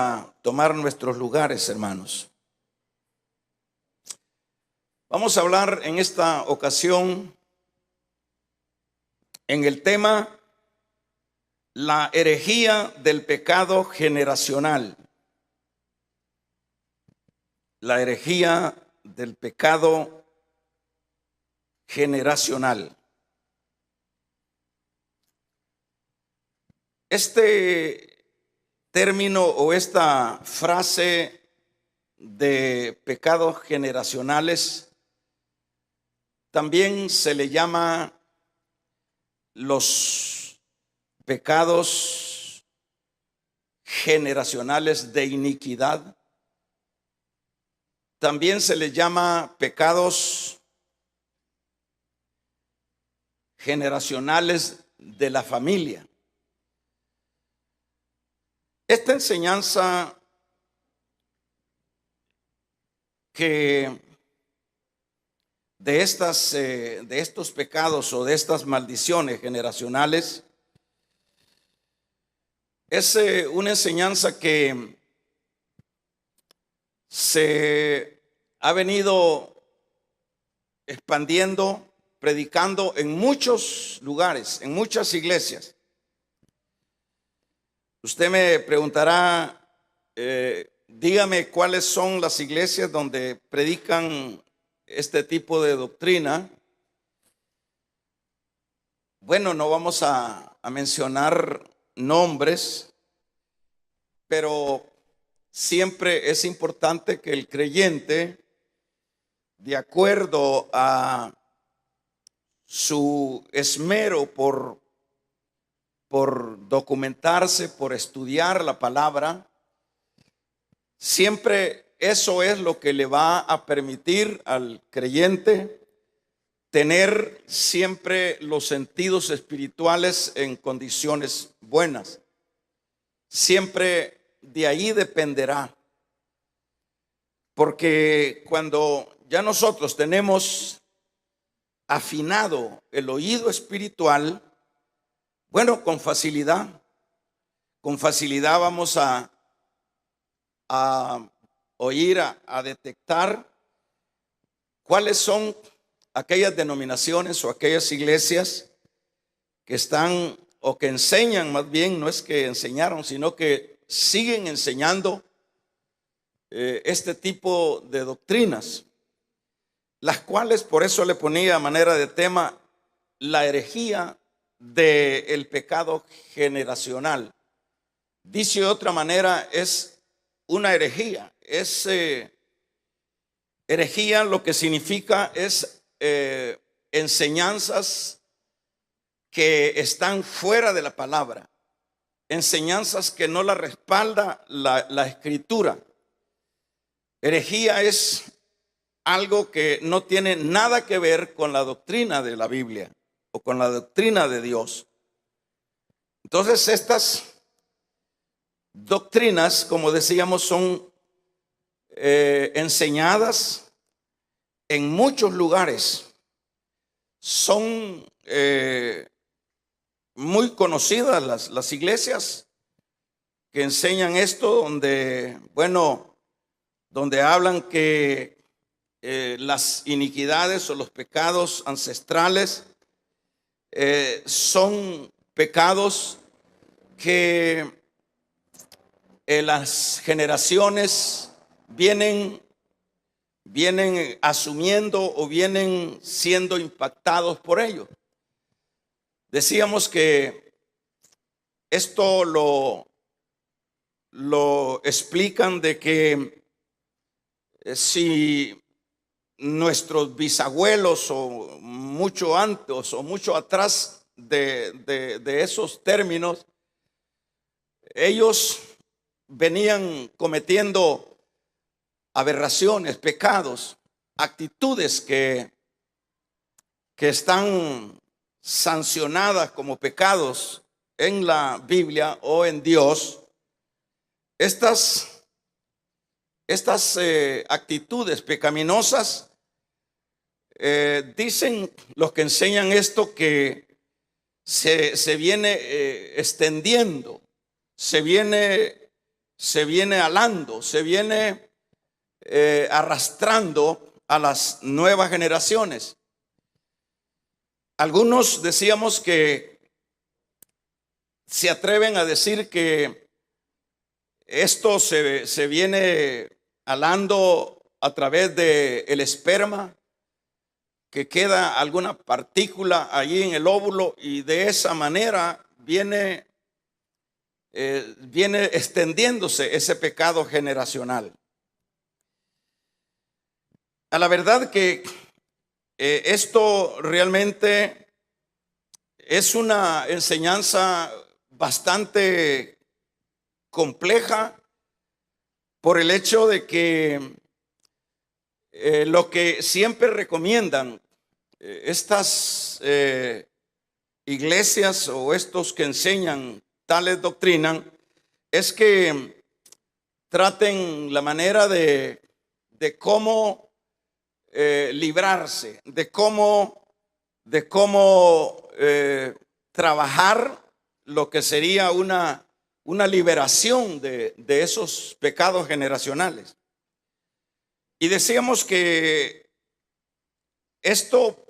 a tomar nuestros lugares, hermanos. Vamos a hablar en esta ocasión en el tema la herejía del pecado generacional. La herejía del pecado generacional. Este término o esta frase de pecados generacionales también se le llama los pecados generacionales de iniquidad. También se le llama pecados generacionales de la familia. Esta enseñanza que de estos pecados o de estas maldiciones generacionales es una enseñanza que se ha venido expandiendo, predicando en muchos lugares, en muchas iglesias. Usted me preguntará, dígame cuáles son las iglesias donde predican este tipo de doctrina. Bueno, no vamos a mencionar nombres, pero siempre es importante que el creyente, de acuerdo a su esmero por documentarse, por estudiar la palabra, siempre eso es lo que le va a permitir al creyente tener siempre los sentidos espirituales en condiciones buenas. Siempre de ahí dependerá. Porque cuando ya nosotros tenemos afinado el oído espiritual, bueno, con facilidad vamos a oír, a detectar cuáles son aquellas denominaciones o aquellas iglesias que están o que enseñan, más bien, no es que enseñaron, sino que siguen enseñando este tipo de doctrinas, las cuales, por eso le ponía a manera de tema la herejía del pecado generacional. Dice de otra manera, es una herejía. Es herejía, lo que significa es enseñanzas que están fuera de la palabra, enseñanzas que no la respalda la escritura. Herejía es algo que no tiene nada que ver con la doctrina de la Biblia o con la doctrina de Dios. Entonces estas doctrinas, como decíamos, son enseñadas en muchos lugares. Son muy conocidas las iglesias que enseñan esto, donde hablan que las iniquidades o los pecados ancestrales son pecados que las generaciones vienen asumiendo o vienen siendo impactados por ello. Decíamos que esto lo explican de que si nuestros bisabuelos o mucho antes o mucho atrás de esos términos, ellos venían cometiendo aberraciones, pecados, actitudes que están sancionadas como pecados en la Biblia o en Dios. Estas actitudes pecaminosas, dicen los que enseñan esto que se viene extendiendo, se viene se viene alando, se viene arrastrando a las nuevas generaciones. Algunos decíamos que se atreven a decir que esto se viene alando a través del esperma, que queda alguna partícula allí en el óvulo y de esa manera viene extendiéndose ese pecado generacional. A la verdad que esto realmente es una enseñanza bastante compleja por el hecho de que lo que siempre recomiendan estas iglesias o estos que enseñan tales doctrinas es que traten la manera de cómo librarse, de cómo trabajar lo que sería una liberación de esos pecados generacionales. Y decíamos que esto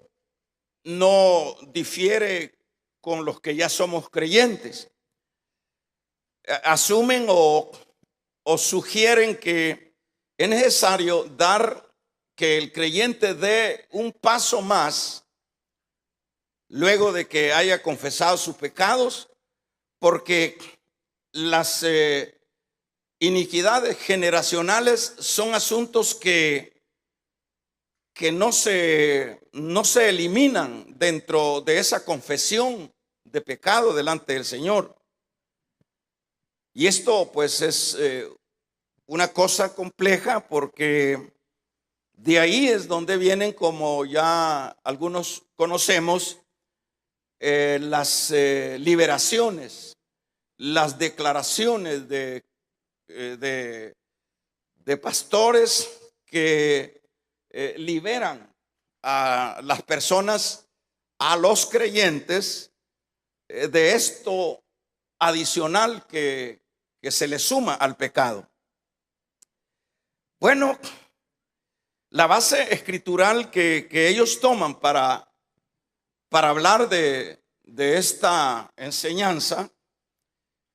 no difiere con los que ya somos creyentes. Asumen o sugieren que es necesario que el creyente dé un paso más luego de que haya confesado sus pecados, porque las iniquidades generacionales son asuntos que no se eliminan dentro de esa confesión de pecado delante del Señor. Y esto pues es una cosa compleja, porque de ahí es donde vienen, como ya algunos conocemos, las liberaciones, las declaraciones de pastores que liberan a las personas, a los creyentes, de esto adicional que se le suma al pecado. Bueno, la base escritural que ellos toman para hablar de esta enseñanza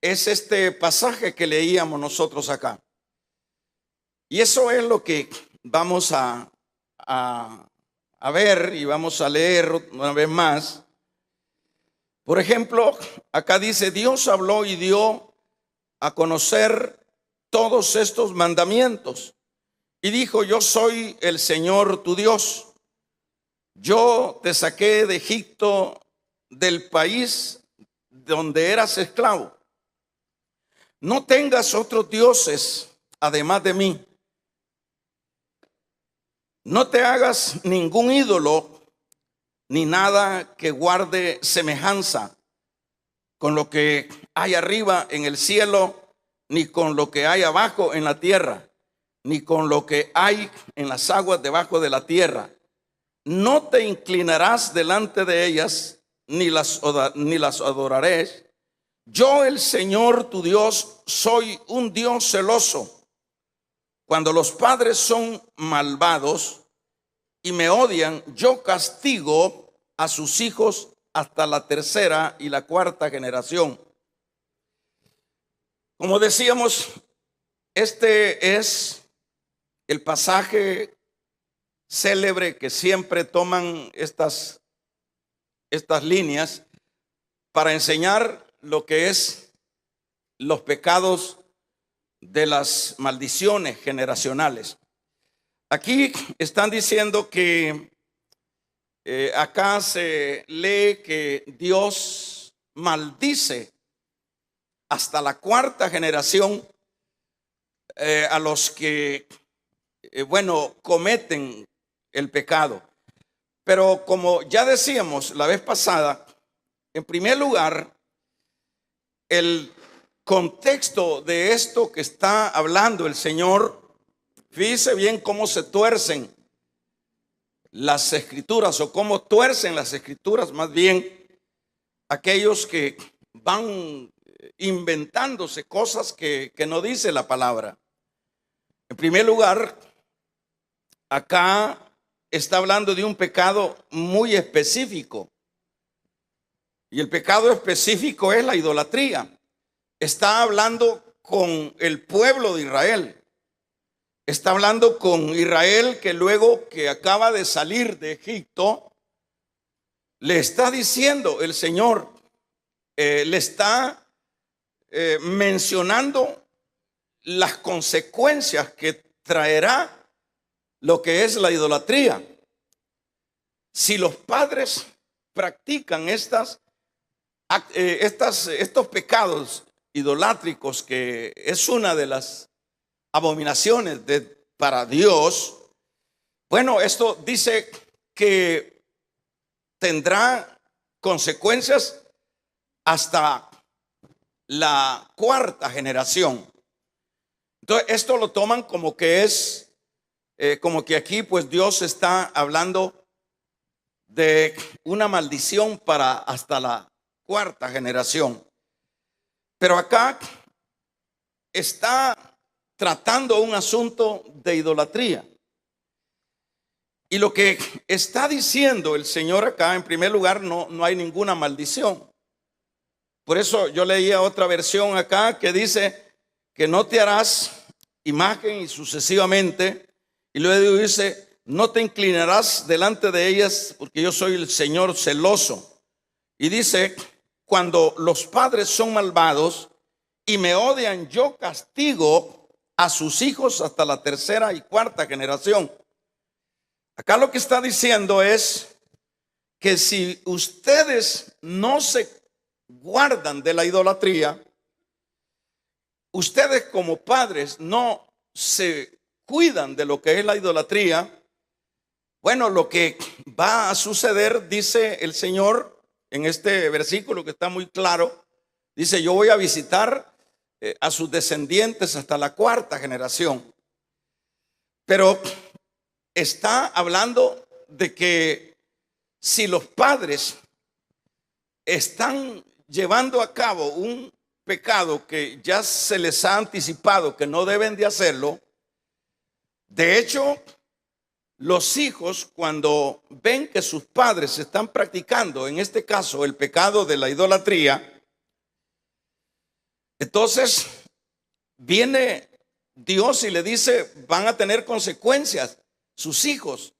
es este pasaje que leíamos nosotros acá. Y eso es lo que vamos a ver y vamos a leer una vez más. Por ejemplo, acá dice: Dios habló y dio a conocer todos estos mandamientos y dijo: yo soy el Señor tu Dios. Yo te saqué de Egipto, del país donde eras esclavo. No tengas otros dioses además de mí. No te hagas ningún ídolo, ni nada que guarde semejanza con lo que hay arriba en el cielo, ni con lo que hay abajo en la tierra, ni con lo que hay en las aguas debajo de la tierra. No te inclinarás delante de ellas, ni las adorarás. Yo, el Señor tu Dios, soy un Dios celoso. Cuando los padres son malvados y me odian, yo castigo a sus hijos hasta la tercera y la cuarta generación. Como decíamos, este es el pasaje célebre que siempre toman estas líneas para enseñar lo que es los pecados de las maldiciones generacionales. Aquí están diciendo que acá se lee que Dios maldice hasta la cuarta generación a los que cometen el pecado. Pero como ya decíamos la vez pasada, en primer lugar, el contexto de esto que está hablando el Señor, fíjese bien cómo se tuercen las escrituras, o cómo tuercen las escrituras más bien aquellos que van inventándose cosas que no dice la palabra. En primer lugar, acá está hablando de un pecado muy específico. Y el pecado específico es la idolatría. Está hablando con el pueblo de Israel. Está hablando con Israel, que luego que acaba de salir de Egipto, le está diciendo el Señor, le está mencionando las consecuencias que traerá lo que es la idolatría. Si los padres practican estos pecados idolátricos, que es una de las abominaciones para Dios, bueno, esto dice que tendrá consecuencias hasta la cuarta generación. Entonces, esto lo toman como que es, como que aquí pues Dios está hablando de una maldición para hasta la cuarta generación. Pero acá está tratando un asunto de idolatría. Y lo que está diciendo el Señor acá, en primer lugar, no hay ninguna maldición. Por eso yo leía otra versión acá que dice que no te harás imagen y sucesivamente. Y luego dice, no te inclinarás delante de ellas porque yo soy el Señor celoso. Y dice, cuando los padres son malvados y me odian, yo castigo a sus hijos hasta la tercera y cuarta generación. Acá lo que está diciendo es que si ustedes no se guardan de la idolatría, ustedes como padres no se cuidan de lo que es la idolatría, bueno, lo que va a suceder, dice el Señor en este versículo que está muy claro, dice, yo voy a visitar a sus descendientes hasta la cuarta generación. Pero está hablando de que si los padres están llevando a cabo un pecado que ya se les ha anticipado que no deben de hacerlo, de hecho, los hijos cuando ven que sus padres están practicando, en este caso, el pecado de la idolatría, entonces viene Dios y le dice, van a tener consecuencias sus hijos.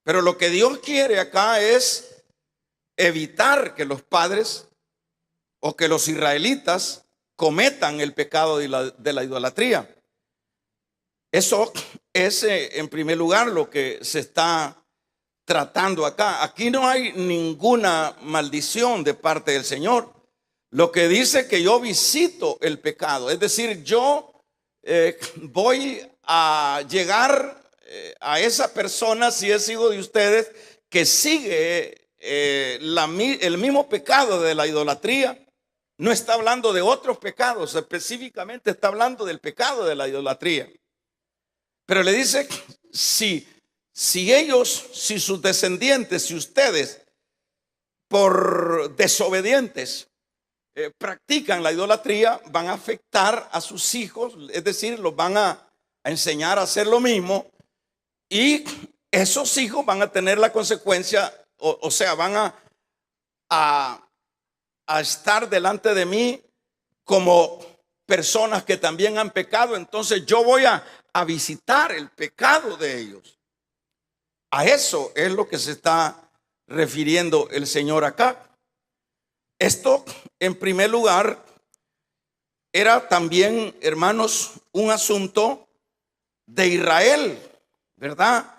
Pero lo que Dios quiere acá es evitar que los padres o que los israelitas cometan el pecado de la idolatría. Eso es en primer lugar lo que se está tratando acá. Aquí no hay ninguna maldición de parte del Señor. Lo que dice que yo visito el pecado, es decir, yo voy a llegar a esa persona, si es hijo de ustedes, que sigue el mismo pecado de la idolatría. No está hablando de otros pecados, específicamente está hablando del pecado de la idolatría. Pero le dice, si ellos, si sus descendientes, si ustedes, por desobedientes, practican la idolatría, van a afectar a sus hijos, es decir, los van a enseñar a hacer lo mismo, y esos hijos van a tener la consecuencia, o sea, van a estar delante de mí como personas que también han pecado. Entonces yo voy a visitar el pecado de ellos. A eso es lo que se está refiriendo el Señor acá. Esto, en primer lugar, era también, hermanos, un asunto de Israel, ¿verdad?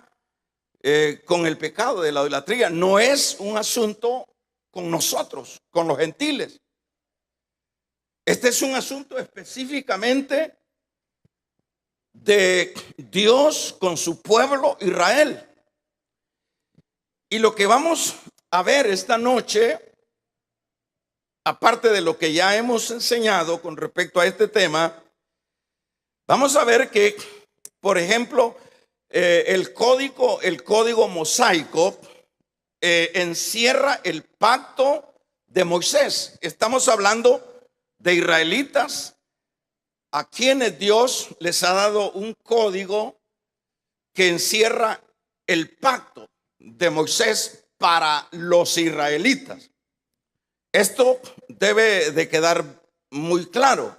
Con el pecado de la idolatría. No es un asunto con nosotros, con los gentiles. Este es un asunto específicamente de Dios con su pueblo Israel. Y lo que vamos a ver esta noche, aparte de lo que ya hemos enseñado con respecto a este tema, vamos a ver que, por ejemplo, el código mosaico encierra el pacto de Moisés. Estamos hablando de israelitas a quienes Dios les ha dado un código que encierra el pacto de Moisés para los israelitas. Esto debe de quedar muy claro.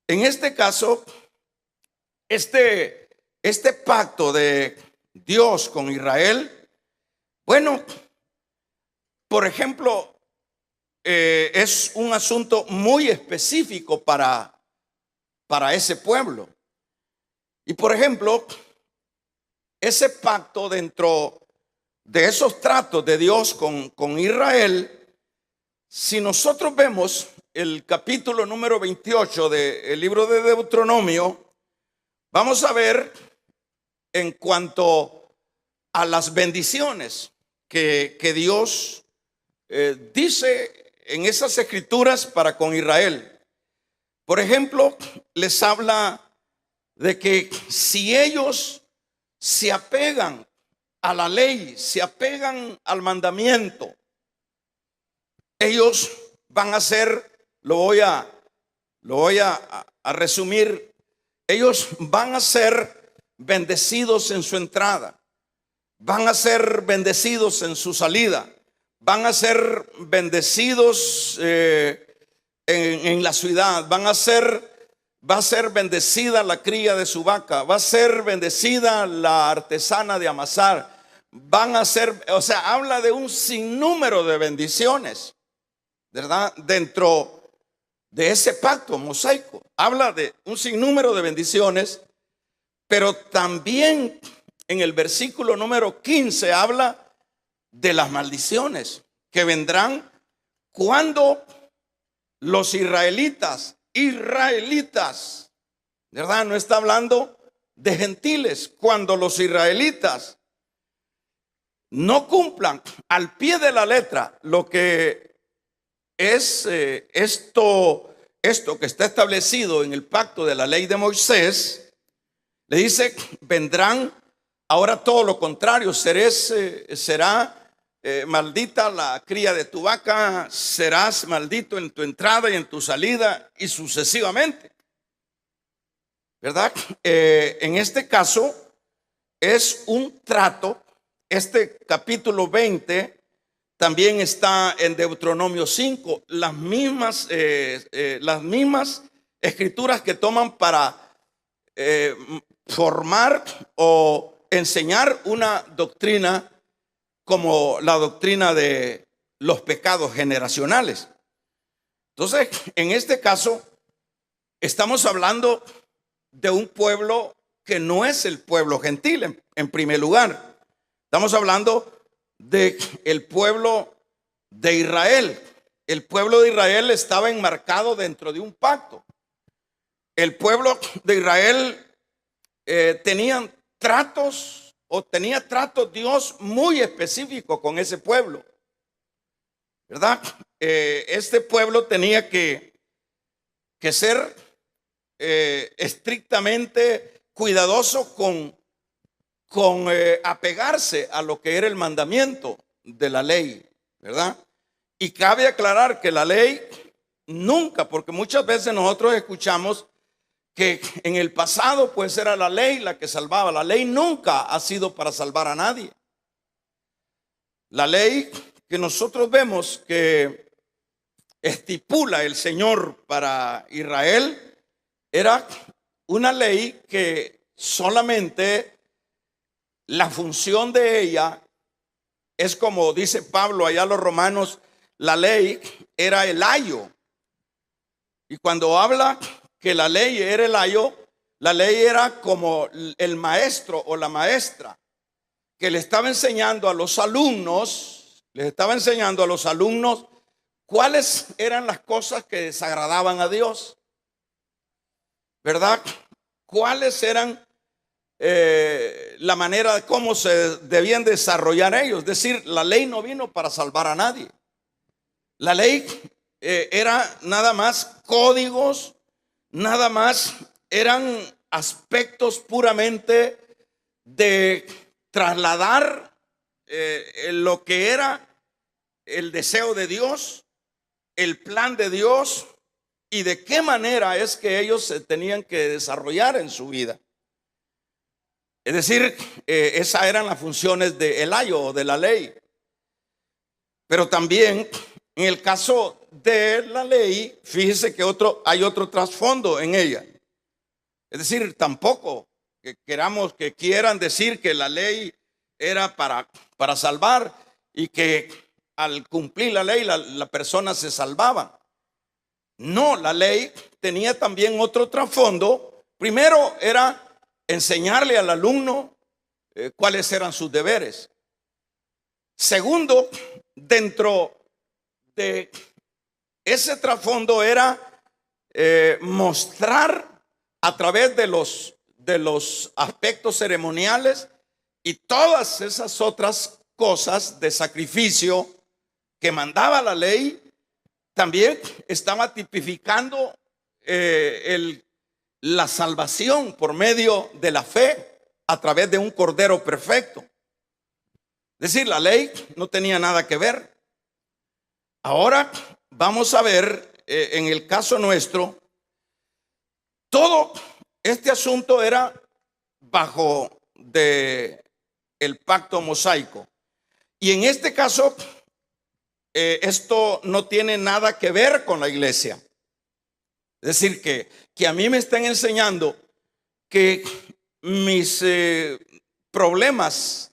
En este caso, este pacto de Dios con Israel, bueno, por ejemplo, es un asunto muy específico para ese pueblo. Y por ejemplo, ese pacto dentro de esos tratos de Dios con Israel, si nosotros vemos el capítulo número 28 del libro de Deuteronomio, vamos a ver en cuanto a las bendiciones que Dios dice en esas escrituras para con Israel. Por ejemplo, les habla de que si ellos se apegan a la ley, se apegan al mandamiento, ellos van a ser, lo voy a resumir, ellos van a ser bendecidos en su entrada, van a ser bendecidos en su salida, van a ser bendecidos en la ciudad, va a ser bendecida la cría de su vaca, va a ser bendecida la artesana de amasar, van a ser, o sea, habla de un sinnúmero de bendiciones, ¿verdad? Dentro de ese pacto mosaico, habla de un sinnúmero de bendiciones, pero también en el versículo número 15 habla de las maldiciones que vendrán cuando los israelitas, ¿verdad? No está hablando de gentiles. Cuando los israelitas no cumplan al pie de la letra lo que es esto que está establecido en el pacto de la ley de Moisés, le dice, vendrán ahora todo lo contrario, será maldita la cría de tu vaca, serás maldito en tu entrada y en tu salida y sucesivamente, ¿verdad? En este caso es un trato. Este capítulo 20 también está en Deuteronomio 5, las mismas escrituras que toman para formar o enseñar una doctrina como la doctrina de los pecados generacionales. Entonces, en este caso, estamos hablando de un pueblo que no es el pueblo gentil, en primer lugar. Estamos hablando de el pueblo de Israel. El pueblo de Israel estaba enmarcado dentro de un pacto. El pueblo de Israel tenía tratos Dios muy específico con ese pueblo, ¿verdad? Este pueblo tenía que ser estrictamente cuidadoso con apegarse a lo que era el mandamiento de la ley, ¿verdad? Y cabe aclarar que la ley nunca, porque muchas veces nosotros escuchamos que en el pasado pues era la ley la que salvaba. La ley nunca ha sido para salvar a nadie. La ley que nosotros vemos que estipula el Señor para Israel era una ley que solamente la función de ella es, como dice Pablo allá a los romanos, la ley era el ayo. Y cuando habla que la ley era el ayo, la ley era como el maestro o la maestra que le estaba enseñando a los alumnos, cuáles eran las cosas que desagradaban a Dios, ¿verdad? Cuáles eran la manera de cómo se debían desarrollar ellos. Es decir, la ley no vino para salvar a nadie. La ley era nada más códigos, nada más eran aspectos puramente de trasladar lo que era el deseo de Dios, el plan de Dios, y de qué manera es que ellos se tenían que desarrollar en su vida. Es decir, esas eran las funciones del ayo o de la ley. Pero también en el caso de la ley, fíjese que hay otro trasfondo en ella. Es decir, tampoco que quieran decir que la ley era para salvar y que al cumplir la ley la persona se salvaba. No, la ley tenía también otro trasfondo. Primero era enseñarle al alumno cuáles eran sus deberes. Segundo, dentro de ese trasfondo era mostrar a través de los aspectos ceremoniales y todas esas otras cosas de sacrificio que mandaba la ley, también estaba tipificando la salvación por medio de la fe a través de un cordero perfecto. Es decir, la ley no tenía nada que ver. Ahora vamos a ver en el caso nuestro, todo este asunto era bajo el pacto mosaico. Y en este caso, esto no tiene nada que ver con la iglesia. Es decir, que a mí me están enseñando que mis problemas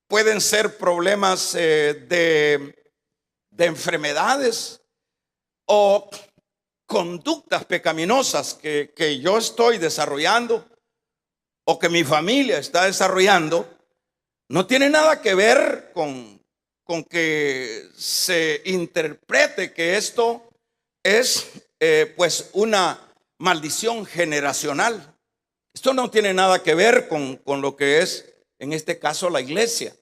pueden ser problemas de enfermedades o conductas pecaminosas que yo estoy desarrollando o que mi familia está desarrollando. No tiene nada que ver con que se interprete que esto es pues una maldición generacional. Esto no tiene nada que ver con lo que es en este caso la iglesia.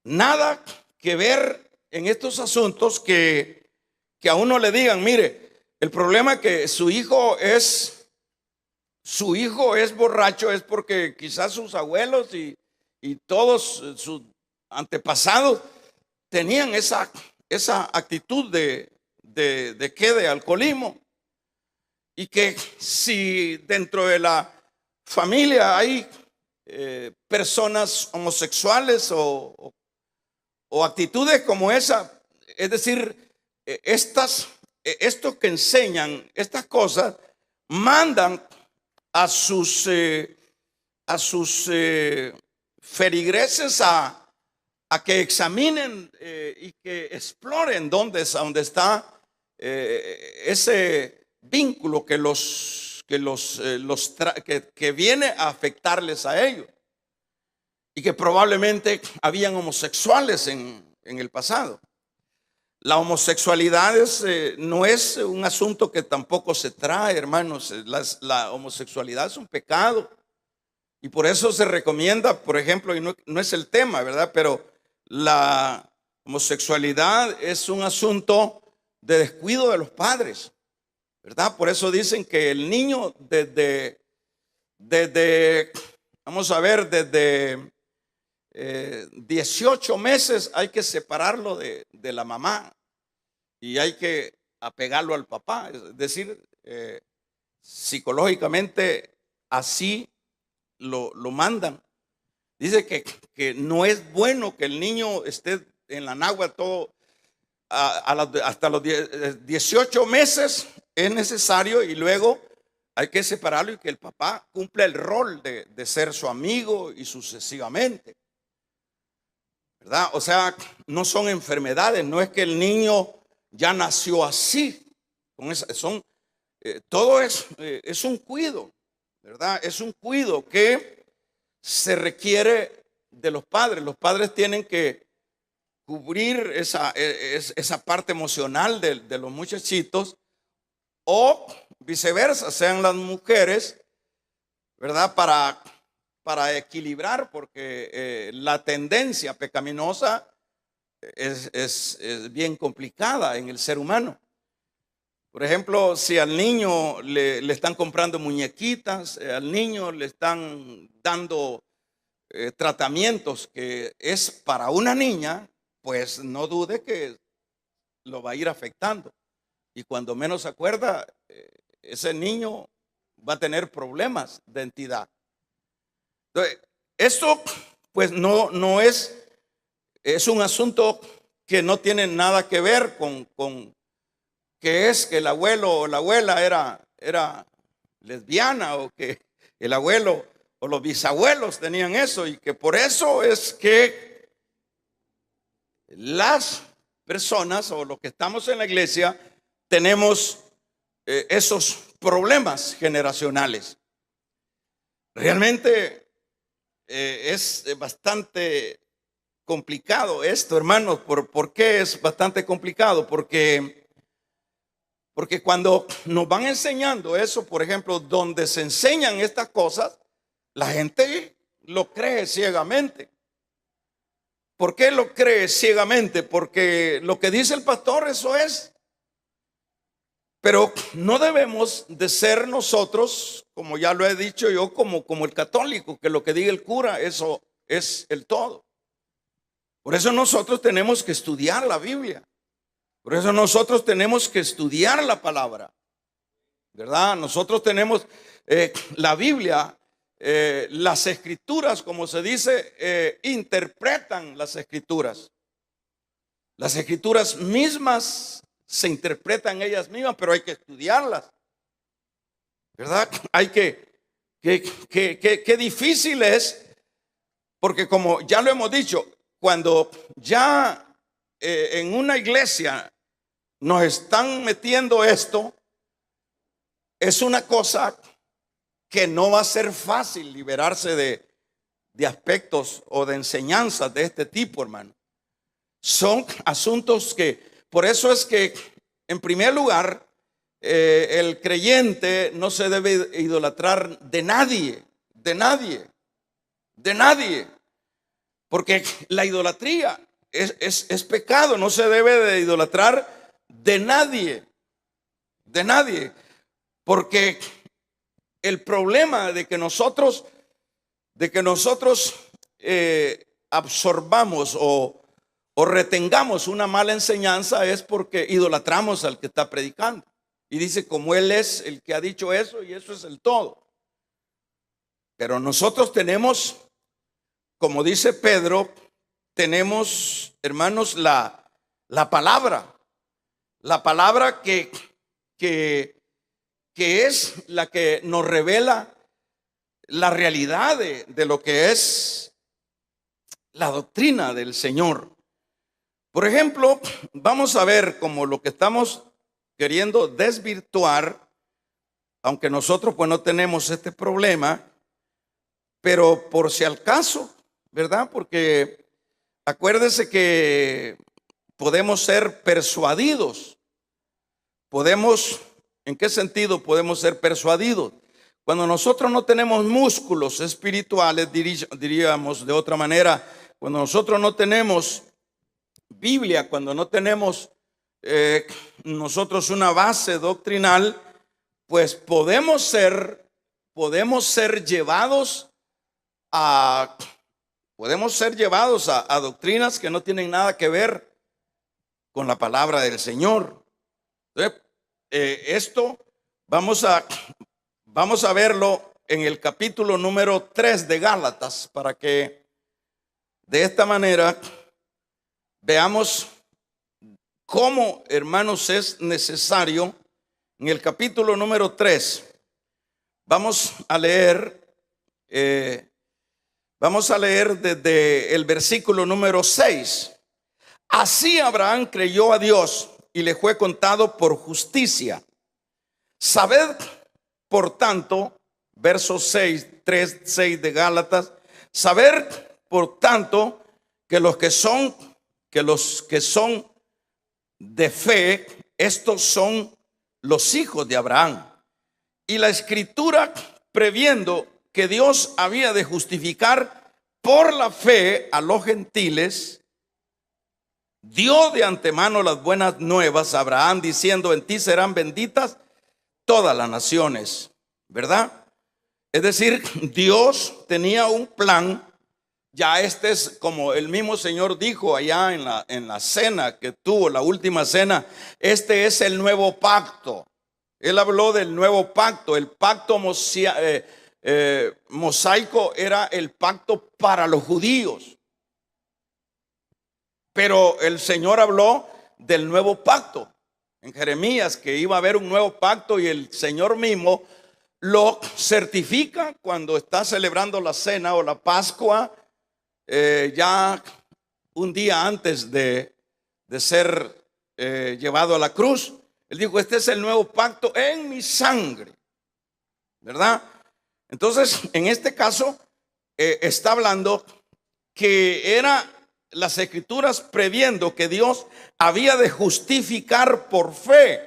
Nada que ver en estos asuntos que a uno le digan, mire, el problema es que su hijo es borracho es porque quizás sus abuelos y todos sus antepasados tenían esa actitud de alcoholismo, y que si dentro de la familia hay personas homosexuales o actitudes como esa, es decir, estos que enseñan estas cosas mandan a sus feligreses a que examinen y que exploren dónde está ese vínculo que viene a afectarles a ellos, y que probablemente habían homosexuales en el pasado. La homosexualidad no es un asunto que tampoco se trae, hermanos. La homosexualidad es un pecado, y por eso se recomienda, por ejemplo, y no es el tema, ¿verdad? Pero la homosexualidad es un asunto de descuido de los padres, ¿verdad? Por eso dicen que el niño desde vamos a ver, desde 18 meses hay que separarlo de la mamá y hay que apegarlo al papá. Es decir, psicológicamente así lo mandan. Dice que no es bueno que el niño esté en la náhuatl todo hasta los 18 meses. Es necesario, y luego hay que separarlo y que el papá cumpla el rol de ser su amigo y sucesivamente, ¿verdad? O sea, no son enfermedades, no es que el niño ya nació así. Todo es un cuidado, ¿verdad? Es un cuidado que se requiere de los padres. Los padres tienen que cubrir esa parte emocional de los muchachitos, o viceversa, sean las mujeres, ¿verdad? Para equilibrar, porque la tendencia pecaminosa es bien complicada en el ser humano. Por ejemplo, si al niño le están comprando muñequitas, al niño le están dando tratamientos que es para una niña, pues no dude que lo va a ir afectando. y cuando menos se acuerda, ese niño va a tener problemas de entidad. Entonces, esto pues no es un asunto que no tiene nada que ver con que es que el abuelo o la abuela era lesbiana, o que el abuelo o los bisabuelos tenían eso, y que por eso es que las personas o los que estamos en la iglesia tenemos esos problemas generacionales. Realmente es bastante complicado esto, hermanos. ¿Por qué es bastante complicado? Porque cuando nos van enseñando eso, por ejemplo, donde se enseñan estas cosas, la gente lo cree ciegamente. ¿Por qué lo cree ciegamente? Porque lo que dice el pastor, eso es. Pero no debemos de ser nosotros, como ya lo he dicho yo, como el católico, que lo que diga el cura, eso es el todo. Por eso nosotros tenemos que estudiar la Biblia. Por eso nosotros tenemos que estudiar la palabra, ¿verdad? Nosotros tenemos la Biblia, las escrituras, como se dice, interpretan las escrituras. Las escrituras mismas se interpretan ellas mismas, pero hay que estudiarlas, ¿verdad? Hay qué difícil es, porque como ya lo hemos dicho, cuando ya en una iglesia nos están metiendo esto, es una cosa que no va a ser fácil liberarse de aspectos o de enseñanzas de este tipo, hermano. Son asuntos que, por eso es que, en primer lugar, el creyente no se debe idolatrar de nadie, de nadie, de nadie. Porque la idolatría es pecado, no se debe de idolatrar de nadie, de nadie. Porque el problema de que nosotros absorbamos o retengamos una mala enseñanza es porque idolatramos al que está predicando. Y dice, como él es el que ha dicho eso, y eso es el todo. Pero nosotros tenemos, como dice Pedro, tenemos, hermanos, la palabra. La palabra que es la que nos revela la realidad de lo que es la doctrina del Señor. Por ejemplo, vamos a ver como lo que estamos queriendo desvirtuar, aunque nosotros pues no tenemos este problema, pero por si al caso, ¿verdad? Porque acuérdese que podemos ser persuadidos. ¿En qué sentido podemos ser persuadidos? Cuando nosotros no tenemos músculos espirituales, diríamos de otra manera, cuando nosotros no tenemos Biblia, cuando no tenemos nosotros una base doctrinal, pues podemos ser llevados a doctrinas que no tienen nada que ver con la palabra del Señor. Entonces, esto vamos a verlo en el capítulo número 3 de Gálatas, para que de esta manera veamos cómo, hermanos, es necesario. En el capítulo número 3 vamos a leer desde el versículo número 6. Así Abraham creyó a Dios y le fue contado por justicia. Sabed, por tanto, verso 6, 3, 6 de Gálatas, saber, por tanto, que los que son de fe, estos son los hijos de Abraham. Y la escritura, previendo que Dios había de justificar por la fe a los gentiles, dio de antemano las buenas nuevas a Abraham, diciendo, en ti serán benditas todas las naciones, ¿verdad? Es decir, Dios tenía un plan ya este es como el mismo Señor dijo allá en la cena que tuvo, la última cena, este es el nuevo pacto. Él habló del nuevo pacto. El pacto mosaico era el pacto para los judíos. Pero el Señor habló del nuevo pacto en Jeremías, que iba a haber un nuevo pacto, y el Señor mismo lo certifica cuando está celebrando la cena o la Pascua, ya un día antes de ser llevado a la cruz. Él dijo: este es el nuevo pacto en mi sangre, ¿verdad? Entonces, en este caso, está hablando que era las Escrituras previendo que Dios había de justificar por fe,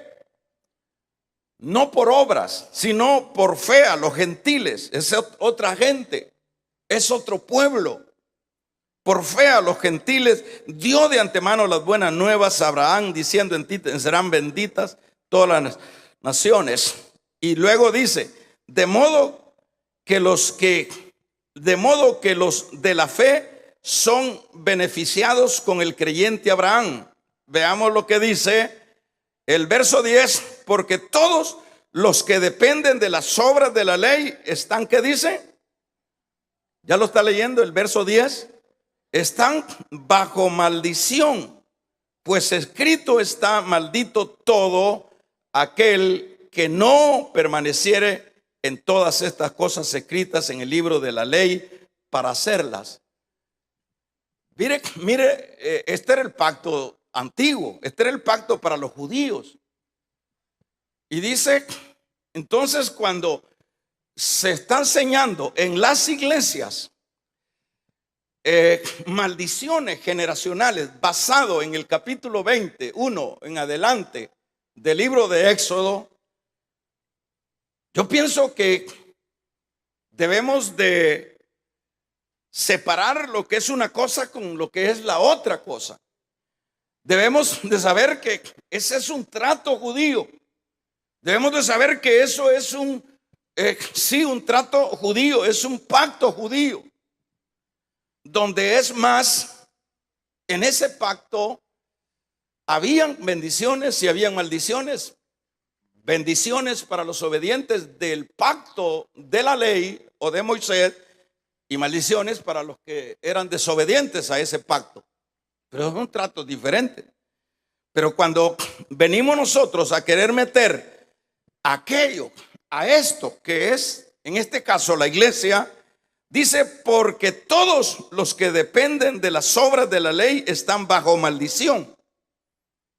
no por obras, sino por fe a los gentiles. Es otra gente, es otro pueblo. Por fe a los gentiles dio de antemano las buenas nuevas a Abraham, diciendo: en ti serán benditas todas las naciones. Y luego dice: de modo que los de la fe son beneficiados con el creyente Abraham. Veamos lo que dice el verso 10: porque todos los que dependen de las obras de la ley están, ¿qué dice? ¿Ya lo está leyendo el verso 10? Están bajo maldición, pues escrito está: maldito todo aquel que no permaneciere en todas estas cosas escritas en el libro de la ley para hacerlas. Mire, este era el pacto antiguo, este era el pacto para los judíos. Y dice, entonces, cuando se está enseñando en las iglesias maldiciones generacionales basado en el capítulo 21 en adelante del libro de Éxodo, yo pienso que debemos de separar lo que es una cosa con lo que es la otra cosa. Debemos de saber que ese es un trato judío. Debemos de saber que eso es un trato judío, es un pacto judío, donde es más, en ese pacto habían bendiciones y habían maldiciones. Bendiciones para los obedientes del pacto de la ley o de Moisés, y maldiciones para los que eran desobedientes a ese pacto. Pero son tratos diferentes. Pero cuando venimos nosotros a querer meter aquello a esto que es, en este caso, la iglesia, dice: porque todos los que dependen de las obras de la ley están bajo maldición.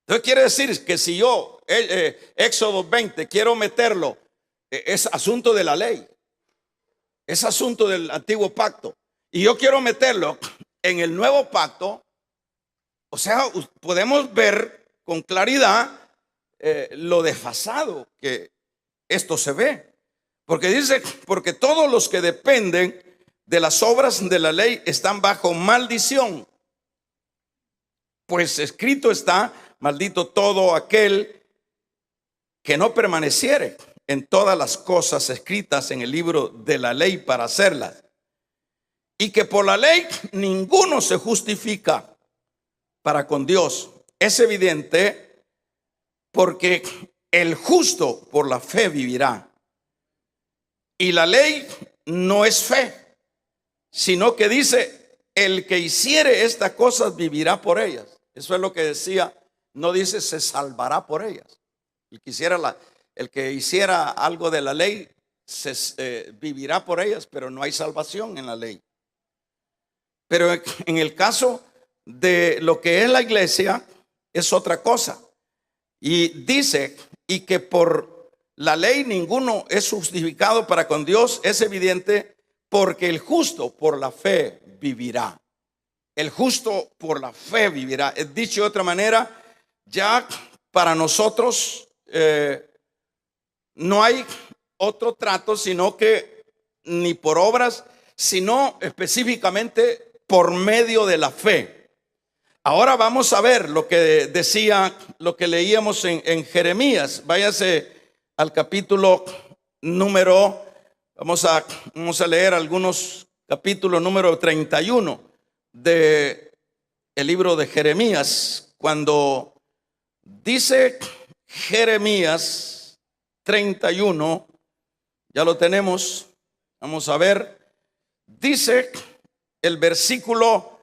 Entonces quiere decir que si yo, Éxodo 20, quiero meterlo, es asunto de la ley, es asunto del antiguo pacto, y yo quiero meterlo en el nuevo pacto, o sea, podemos ver con claridad lo desfasado que esto se ve. Porque dice: porque todos los que dependen de las obras de la ley están bajo maldición, pues escrito está: maldito todo aquel que no permaneciere en todas las cosas escritas en el libro de la ley para hacerlas. Y que por la ley ninguno se justifica para con Dios. Es evidente, porque el justo por la fe vivirá. Y la ley no es fe, sino que dice: el que hiciere estas cosas vivirá por ellas. Eso es lo que decía. No dice se salvará por ellas. El que hiciera algo de la ley vivirá por ellas, pero no hay salvación en la ley. Pero en el caso de lo que es la iglesia es otra cosa. Y dice: y que por la ley ninguno es justificado para con Dios. Es evidente, porque el justo por la fe vivirá. El justo por la fe vivirá. Dicho de otra manera, ya para nosotros no hay otro trato, sino que ni por obras, sino específicamente por medio de la fe. Ahora vamos a ver lo que decía, lo que leíamos en Jeremías. Váyase al capítulo número, vamos a leer algunos capítulo número 31 de el libro de Jeremías, cuando dice Jeremías 31, ya lo tenemos, vamos a ver, dice el versículo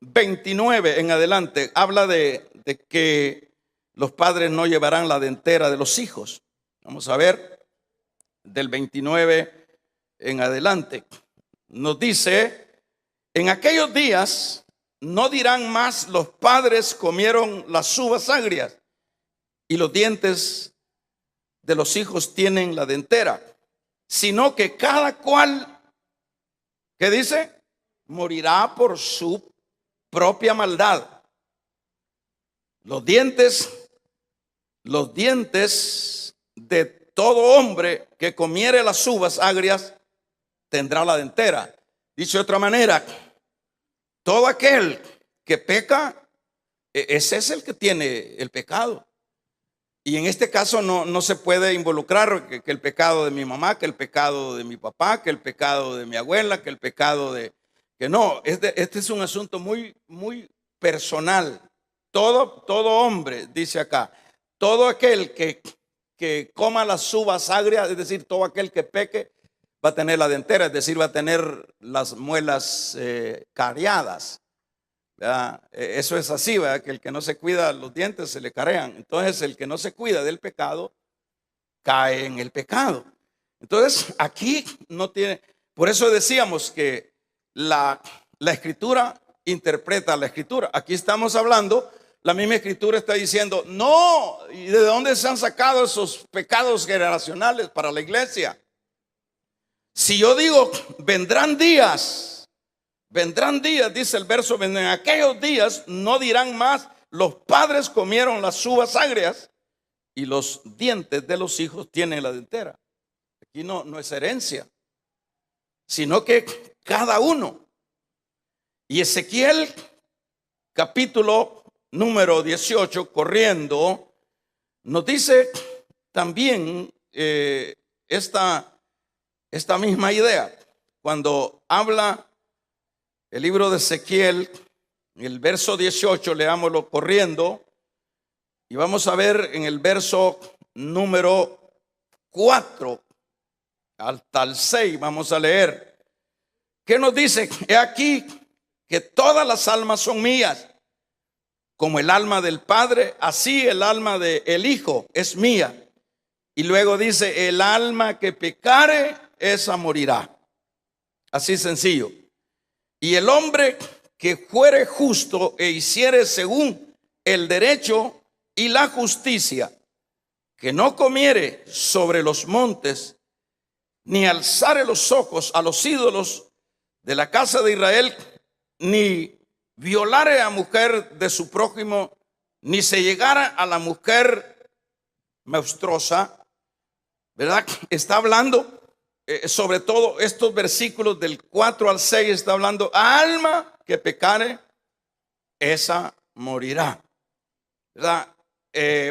29 en adelante, habla de que los padres no llevarán la dentera de los hijos. Vamos a ver, del 29 en adelante. Nos dice, en aquellos días no dirán más los padres comieron las uvas agrias y los dientes de los hijos tienen la dentera, sino que cada cual, ¿qué dice? Morirá por su propia maldad. Los dientes de todo hombre que comiere las uvas agrias tendrá la dentera. Dicho de otra manera, todo aquel que peca, ese es el que tiene el pecado. Y en este caso no se puede involucrar que el pecado de mi mamá, que el pecado de mi papá, que el pecado de mi abuela, que el pecado de... Que no, este es un asunto muy, muy personal. Todo hombre, dice acá, todo aquel que coma las uvas agrias, es decir, todo aquel que peque, va a tener la dentera, es decir, va a tener las muelas cariadas. ¿Verdad? Eso es así, ¿verdad? Que el que no se cuida los dientes se le carean. Entonces, el que no se cuida del pecado, cae en el pecado. Entonces, aquí no tiene, por eso decíamos que la escritura interpreta la escritura. Aquí estamos hablando, la misma escritura está diciendo, no, ¿y de dónde se han sacado esos pecados generacionales para la iglesia? Si yo digo, vendrán días, dice el verso, en aquellos días no dirán más, los padres comieron las uvas agrias y los dientes de los hijos tienen la dentera. Aquí no es herencia, sino que cada uno. Y Ezequiel capítulo número 18, corriendo, nos dice también esta misma idea. Cuando habla el libro de Ezequiel, el verso 18, leámoslo corriendo, y vamos a ver en el verso número 4 hasta el 6, vamos a leer. ¿Qué nos dice? He aquí que todas las almas son mías. Como el alma del Padre, así el alma del Hijo es mía. Y luego dice, el alma que pecare, esa morirá. Así sencillo. Y el hombre que fuere justo e hiciere según el derecho y la justicia, que no comiere sobre los montes, ni alzare los ojos a los ídolos de la casa de Israel, ni violare a mujer de su prójimo, ni se llegara a la mujer menstruosa, ¿verdad? Está hablando, sobre todo estos versículos del 4 al 6, está hablando, alma que pecare, esa morirá, ¿verdad?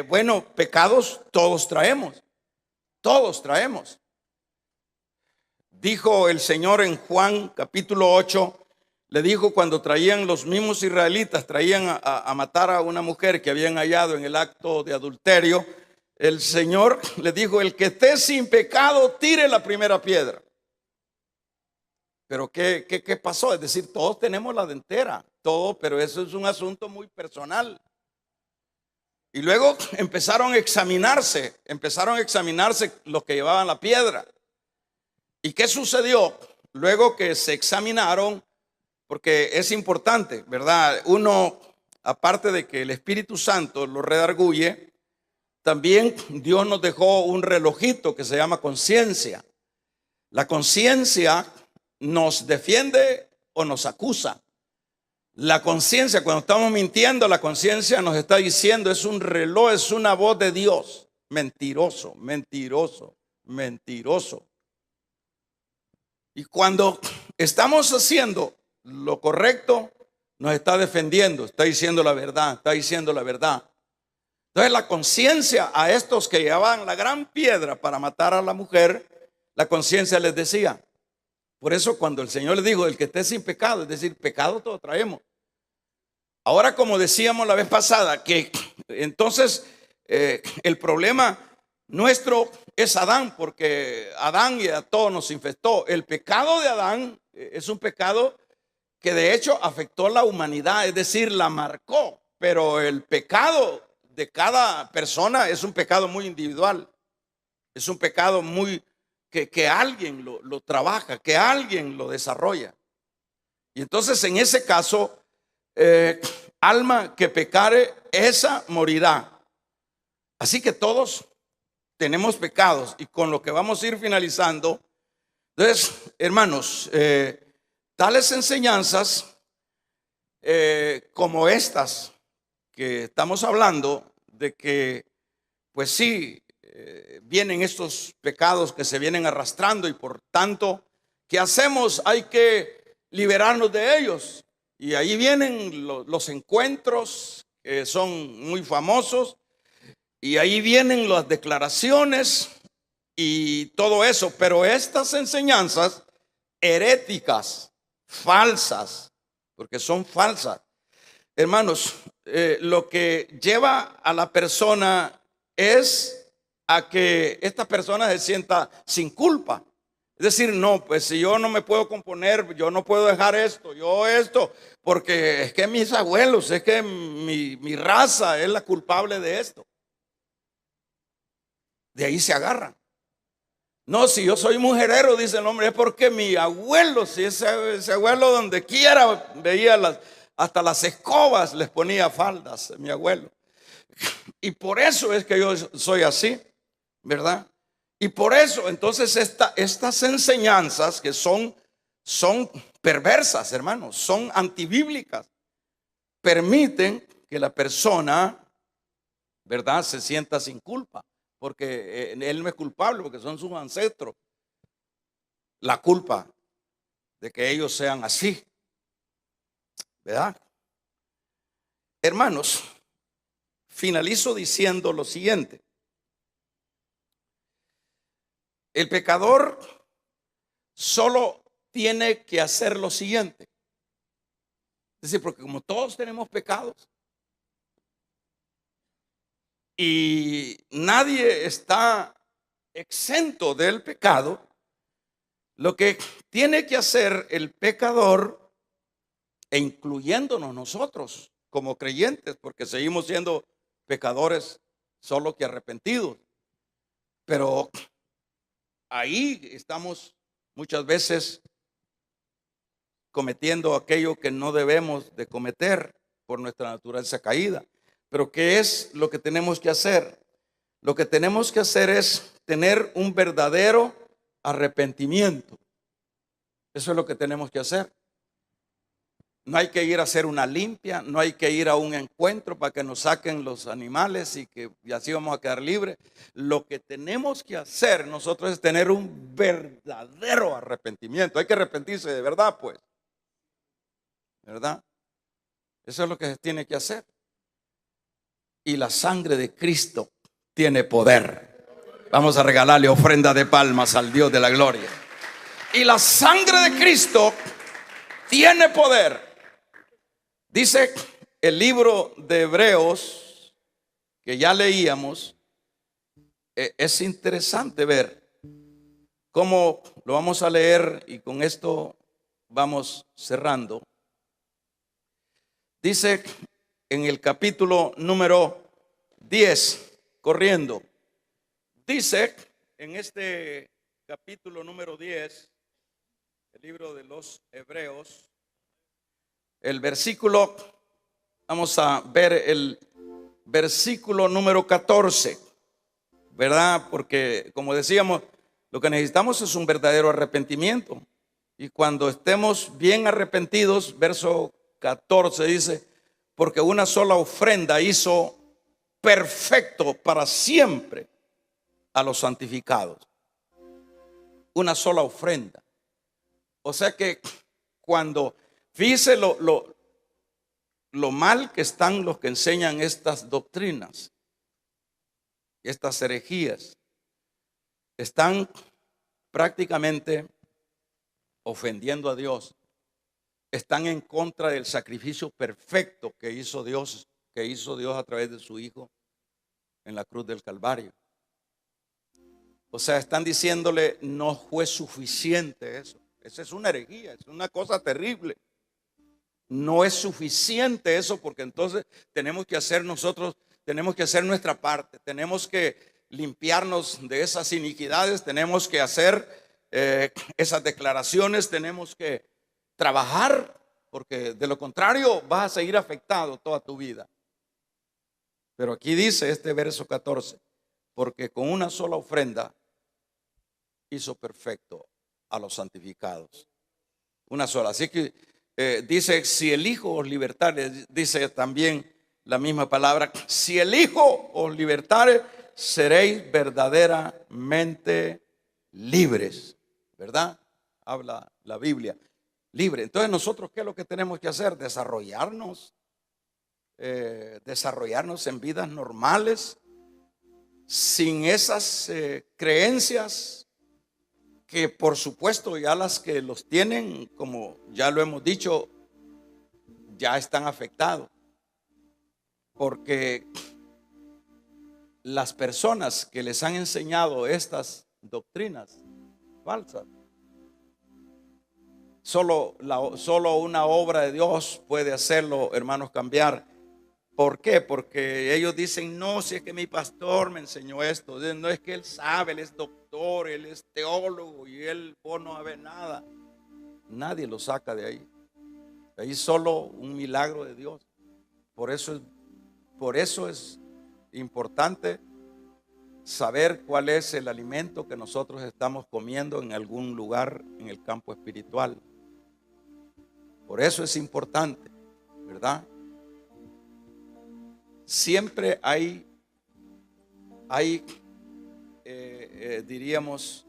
Bueno, pecados todos traemos. Dijo el Señor en Juan capítulo 8, le dijo cuando traían los mismos israelitas, traían a matar a una mujer que habían hallado en el acto de adulterio, el Señor le dijo, el que esté sin pecado, tire la primera piedra. Pero ¿qué pasó? Es decir, todos tenemos la dentera, todo, pero eso es un asunto muy personal. Y luego empezaron a examinarse los que llevaban la piedra. ¿Y qué sucedió? Luego que se examinaron, porque es importante, ¿verdad? Uno, aparte de que el Espíritu Santo lo redarguye, también Dios nos dejó un relojito que se llama conciencia. La conciencia nos defiende o nos acusa. La conciencia, cuando estamos mintiendo, la conciencia nos está diciendo, es un reloj, es una voz de Dios. Mentiroso, mentiroso, mentiroso. Y cuando estamos haciendo lo correcto, nos está defendiendo, está diciendo la verdad, Entonces la conciencia a estos que llevaban la gran piedra para matar a la mujer, la conciencia les decía, Por eso cuando el Señor le dijo, el que esté sin pecado, es decir, pecado todos traemos. Ahora, como decíamos la vez pasada, que entonces el problema nuestro es Adán, porque Adán y a todos nos infectó. El pecado de Adán es un pecado que de hecho afectó a la humanidad, es decir, la marcó. Pero el pecado de cada persona es un pecado muy individual. Es un pecado muy que alguien lo trabaja, que alguien lo desarrolla. Y entonces en ese caso, alma que pecare, esa morirá. Así que todos tenemos pecados, y con lo que vamos a ir finalizando. Entonces, hermanos, tales enseñanzas como estas que estamos hablando, de que pues sí, vienen estos pecados que se vienen arrastrando, y por tanto, ¿qué hacemos? Hay que liberarnos de ellos. Y ahí vienen los encuentros que son muy famosos, y ahí vienen las declaraciones y todo eso. Pero estas enseñanzas heréticas, falsas, porque son falsas, hermanos, lo que lleva a la persona es a que esta persona se sienta sin culpa. Es decir, no, pues si yo no me puedo componer, yo no puedo dejar esto, porque es que mis abuelos, es que mi raza es la culpable de esto. De ahí se agarran. No, si yo soy mujerero, dice el hombre, es porque mi abuelo, si ese abuelo donde quiera veía hasta las escobas les ponía faldas, mi abuelo. Y por eso es que yo soy así, ¿verdad? Y por eso, entonces, estas enseñanzas que son perversas, hermanos, son antibíblicas, permiten que la persona, ¿verdad?, se sienta sin culpa, porque él no es culpable, porque son sus ancestros la culpa de que ellos sean así, ¿verdad? Hermanos, finalizo diciendo lo siguiente. El pecador solo tiene que hacer lo siguiente. Es decir, porque como todos tenemos pecados y nadie está exento del pecado, lo que tiene que hacer el pecador, e incluyéndonos nosotros como creyentes, porque seguimos siendo pecadores solo que arrepentidos, pero ahí estamos muchas veces cometiendo aquello que no debemos de cometer por nuestra naturaleza caída. Pero ¿qué es lo que tenemos que hacer? Lo que tenemos que hacer es tener un verdadero arrepentimiento. Eso es lo que tenemos que hacer. No hay que ir a hacer una limpia, no hay que ir a un encuentro para que nos saquen los animales y así vamos a quedar libres. Lo que tenemos que hacer nosotros es tener un verdadero arrepentimiento. Hay que arrepentirse de verdad, pues. ¿Verdad? Eso es lo que se tiene que hacer. Y la sangre de Cristo tiene poder. Vamos a regalarle ofrenda de palmas al Dios de la gloria. Y la sangre de Cristo tiene poder. Dice el libro de Hebreos, que ya leíamos, es interesante ver cómo lo vamos a leer, y con esto vamos cerrando. Dice en el capítulo número 10, corriendo, dice en este capítulo número 10, el libro de los Hebreos, el versículo, vamos a ver el versículo número 14, ¿verdad? Porque como decíamos, lo que necesitamos es un verdadero arrepentimiento. Y cuando estemos bien arrepentidos, verso 14 dice, porque una sola ofrenda hizo perfecto para siempre a los santificados. Una sola ofrenda. O sea que cuando, fíjese lo mal que están los que enseñan estas doctrinas, estas herejías, están prácticamente ofendiendo a Dios, están en contra del sacrificio perfecto que hizo Dios a través de su Hijo en la cruz del Calvario. O sea, están diciéndole, no fue suficiente eso. Esa es una herejía, es una cosa terrible. No es suficiente eso, porque entonces tenemos que hacer nuestra parte, tenemos que limpiarnos de esas iniquidades, tenemos que hacer esas declaraciones, tenemos que trabajar, porque de lo contrario vas a seguir afectado toda tu vida. Pero aquí dice este verso 14, porque con una sola ofrenda hizo perfecto a los santificados. Una sola. Así que dice, si el Hijo os libertare, dice también la misma palabra, si el Hijo os libertare, seréis verdaderamente libres, ¿verdad? Habla la Biblia, libre. Entonces nosotros, ¿qué es lo que tenemos que hacer? Desarrollarnos en vidas normales, sin esas creencias que por supuesto ya las que los tienen, como ya lo hemos dicho, ya están afectados. Porque las personas que les han enseñado estas doctrinas falsas, solo una obra de Dios puede hacerlo, hermanos, cambiar. ¿Por qué? Porque ellos dicen, no, si es que mi pastor me enseñó esto, no es que él sabe, él es doctor, él es teólogo y vos no sabés nada. Nadie lo saca de ahí. Ahí solo un milagro de Dios. Por eso es importante saber cuál es el alimento que nosotros estamos comiendo en algún lugar en el campo espiritual. Por eso es importante, ¿verdad? Siempre hay diríamos,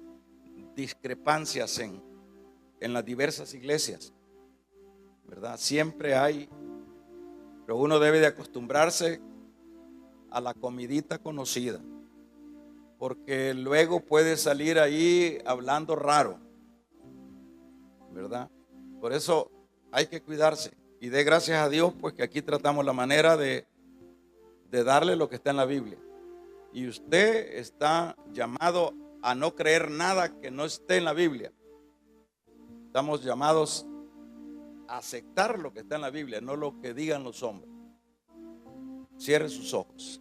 discrepancias en las diversas iglesias, ¿verdad? Siempre hay, pero uno debe de acostumbrarse a la comidita conocida, porque luego puede salir ahí hablando raro, ¿verdad? Por eso hay que cuidarse y dé gracias a Dios, pues que aquí tratamos la manera de darle lo que está en la Biblia. Y usted está llamado a no creer nada que no esté en la Biblia. Estamos llamados a aceptar lo que está en la Biblia, no lo que digan los hombres. Cierre sus ojos.